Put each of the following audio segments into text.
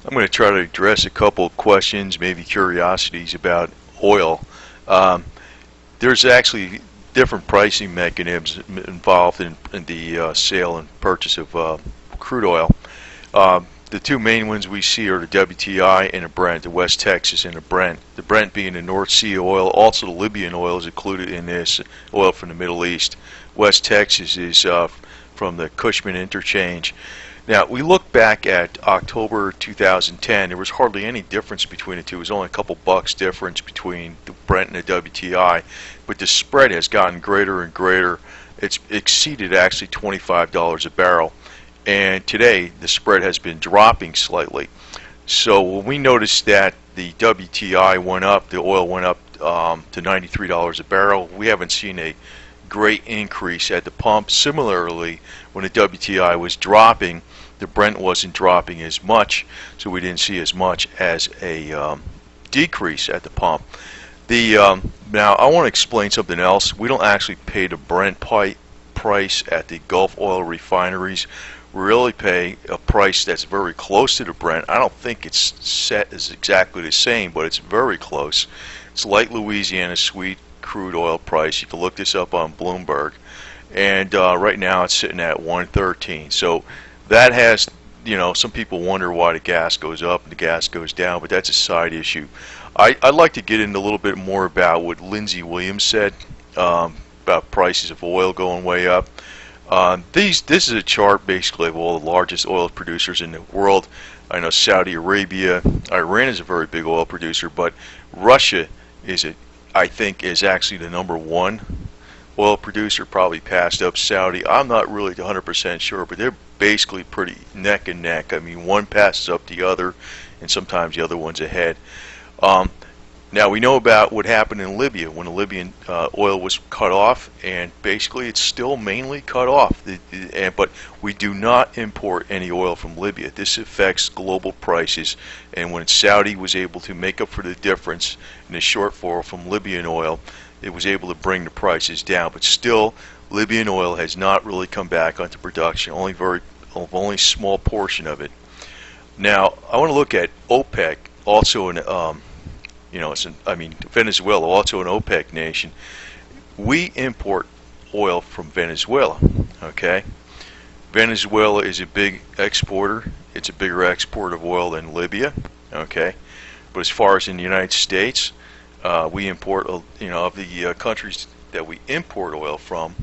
I'm going to try to address a couple of questions, maybe curiosities about oil. Um, there's actually different pricing mechanisms involved in the sale and purchase of crude oil. The two main ones we see are the WTI and the Brent, the West Texas and the Brent. The Brent being the North Sea oil, also the Libyan oil is included in this, oil from the Middle East. West Texas is from the Cushman interchange. Now, we look back at October 2010, there was hardly any difference between the two. It was only a couple bucks difference between the Brent and the WTI, but the spread has gotten greater and greater. It's exceeded actually $25 a barrel. And today the spread has been dropping slightly. So when we noticed that the WTI went up, the oil went up to $93 a barrel, we haven't seen a great increase at the pump. Similarly, when the WTI was dropping, the Brent wasn't dropping as much, so we didn't see as much as a decrease at the pump. Now I want to explain something else. We don't actually pay the Brent price at the Gulf oil refineries. We really pay a price that's very close to the Brent. I don't think it's set as exactly the same, but it's very close. It's light Louisiana sweet crude oil price. You can look this up on Bloomberg, and right now it's sitting at 113. So that has, some people wonder why the gas goes up and the gas goes down, but that's a side issue. I'd like to get into a little bit more about what Lindsey Williams said about prices of oil going way up. This is a chart basically of all the largest oil producers in the world. I know Saudi Arabia, Iran is a very big oil producer, but Russia I think is actually the #1 oil producer, probably passed up Saudi. I'm not really 100% sure, but they're basically pretty neck and neck. I mean, one passes up the other, and sometimes the other one's ahead. Now we know about what happened in Libya when the Libyan oil was cut off, and basically it's still mainly cut off. But we do not import any oil from Libya. This affects global prices, and when Saudi was able to make up for the difference in the shortfall from Libyan oil, it was able to bring the prices down. But still, Libyan oil has not really come back onto production. Only a small portion of it. Now I want to look at OPEC, also in Venezuela, also an OPEC nation. We import oil from Venezuela, okay? Venezuela is a big exporter. It's a bigger exporter of oil than Libya, okay? But as far as in the United States, we import, of the countries that we import oil from,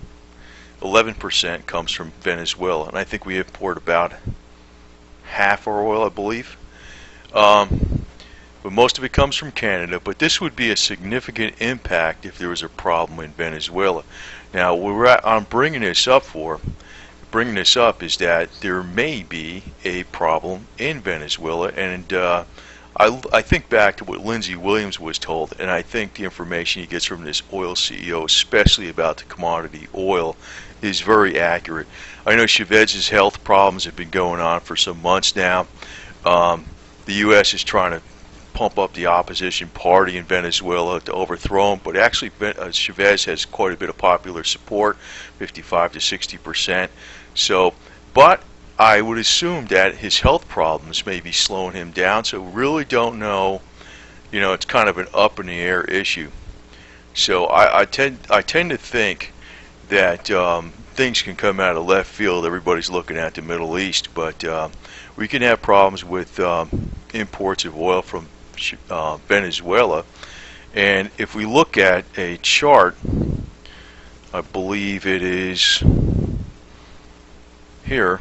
11% comes from Venezuela, and I think we import about half our oil, I believe. But most of it comes from Canada. But this would be a significant impact if there was a problem in Venezuela. Now, I'm bringing this up is that there may be a problem in Venezuela, and I think back to what Lindsey Williams was told, and I think the information he gets from this oil CEO, especially about the commodity oil, is very accurate. I know Chavez's health problems have been going on for some months now. The U.S. is trying to pump up the opposition party in Venezuela to overthrow him, but actually Chavez has quite a bit of popular support, 55 to 60%. So, but I would assume that his health problems may be slowing him down, so really don't know. It's kind of an up in the air issue. So I tend to think that things can come out of left field. Everybody's looking at the Middle East, but we can have problems with imports of oil from Venezuela. And if we look at a chart, I believe it is here.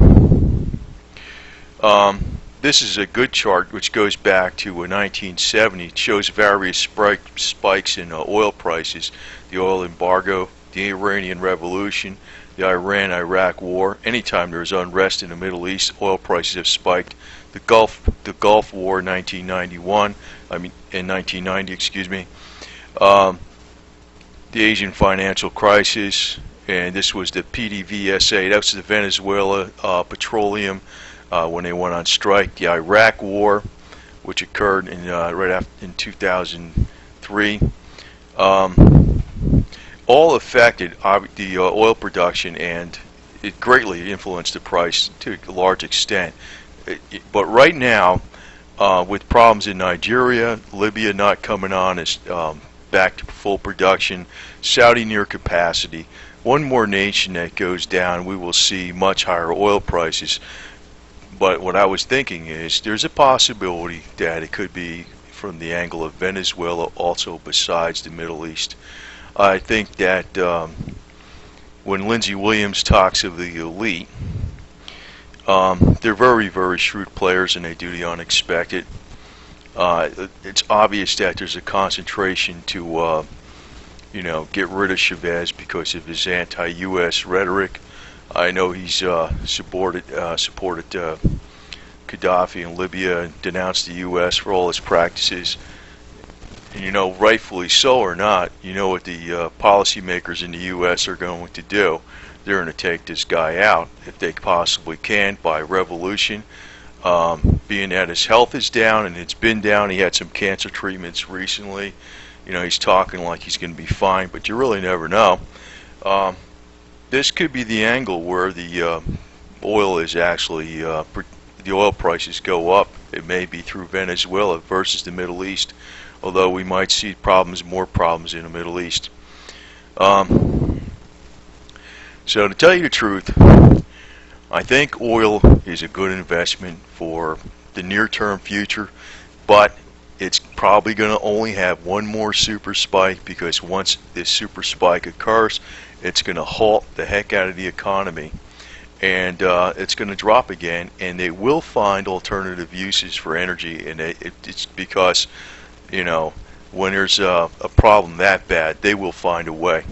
This is a good chart which goes back to 1970. It shows various spikes in oil prices, the oil embargo, the Iranian Revolution, the Iran-Iraq War. Anytime there's unrest in the Middle East, oil prices have spiked. The Gulf War in 1990, excuse me. The Asian financial crisis, and this was the PDVSA. That was the Venezuela petroleum when they went on strike. The Iraq War, which occurred right after in 2003. All affected the oil production, and it greatly influenced the price to a large extent. But right now, with problems in Nigeria, Libya not coming on as back to full production, Saudi near capacity. One more nation that goes down, we will see much higher oil prices. But what I was thinking is there's a possibility that it could be from the angle of Venezuela also besides the Middle East. I think that when Lindsey Williams talks of the elite, they're very, very shrewd players and they do the unexpected. It's obvious that there's a concentration to get rid of Chavez because of his anti-U.S. rhetoric. I know he's supported Gaddafi in Libya and denounced the U.S. for all his practices. And rightfully so or not, what the policymakers in the U.S. are going to do. They're going to take this guy out if they possibly can by revolution. Being that his health is down, and it's been down, he had some cancer treatments recently. He's talking like he's going to be fine, but you really never know. This could be the angle where the oil is actually, the oil prices go up. It may be through Venezuela versus the Middle East, although we might see more problems in the Middle East. So to tell you the truth, I think oil is a good investment for the near-term future, but it's probably going to only have one more super spike, because once this super spike occurs, it's going to halt the heck out of the economy, and it's going to drop again, and they will find alternative uses for energy, and it's because, when there's a problem that bad, they will find a way.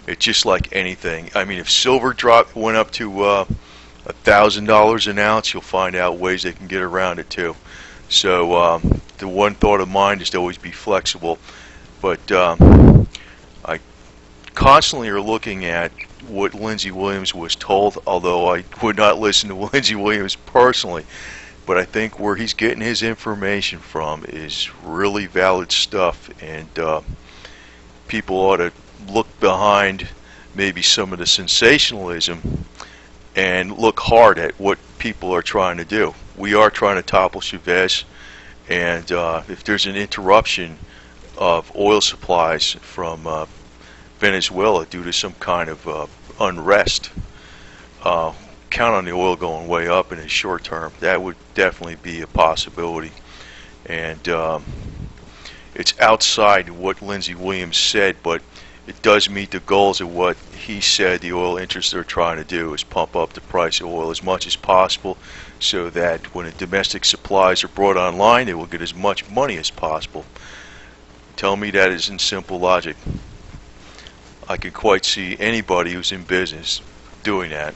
It's just like anything. I mean, if silver went up to $1,000 an ounce, you'll find out ways they can get around it too. So the one thought of mine is to always be flexible. But I constantly are looking at what Lindsey Williams was told, although I would not listen to Lindsey Williams personally. But I think where he's getting his information from is really valid stuff, and people ought to look behind maybe some of the sensationalism and look hard at what people are trying to do. We are trying to topple Chavez, and if there's an interruption of oil supplies from Venezuela due to some kind of unrest, count on the oil going way up in the short term. That would definitely be a possibility, and it's outside what Lindsey Williams said, but it does meet the goals of what he said the oil interests are trying to do, is pump up the price of oil as much as possible so that when the domestic supplies are brought online, they will get as much money as possible. Tell me that isn't simple logic. I could quite see anybody who's in business doing that.